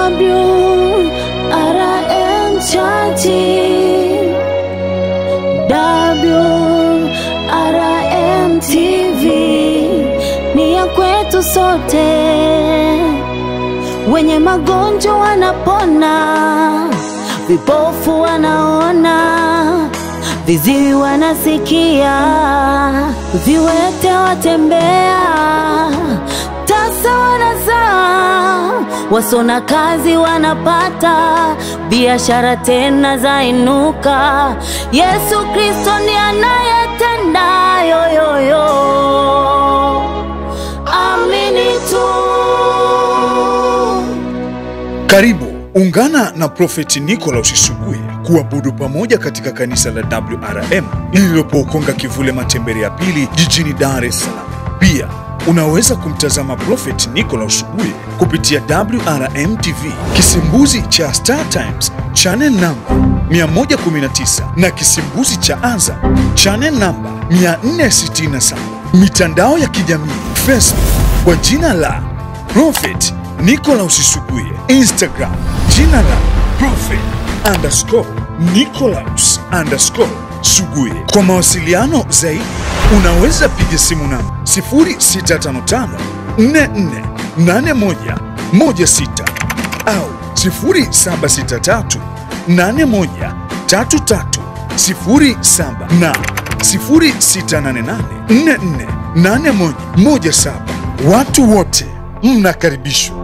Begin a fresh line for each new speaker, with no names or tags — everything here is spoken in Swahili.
WRM Church, WRM TV ni ya kwetu sote. Wenye magonjwa wanapona, vipofu wanaona, viziwi wanasikia, viwete watembea, tasa wanazaa, wasona kazi wanapata, biashara tena zainuka. Yesu Kristo ni anayetenda yoyoyo, amini tu.
Karibu ungana na Prophet Nicholas Suguye kuabudu pamoja katika kanisa la WRM lililopo Ukonga Kivule Matembele ya Pili jijini Dar es Salaam. Pia unaweza kumtazama Prophet Nicholas Suguye kupitia WRM TV, kisimbuzi cha Star Times channel namba 119 na kisimbuzi cha Azam channel namba 467. Mitandao ya kijamii Facebook kwa jina la Prophet Nicholas Suguye, Instagram jina la Prophet_Nicholas_Suguye. Kwa mawasiliano zaidi unaweza piga simu namba 0655 448116 au 0763 813307 na 0688 448117. Watu wote mnakaribishwa.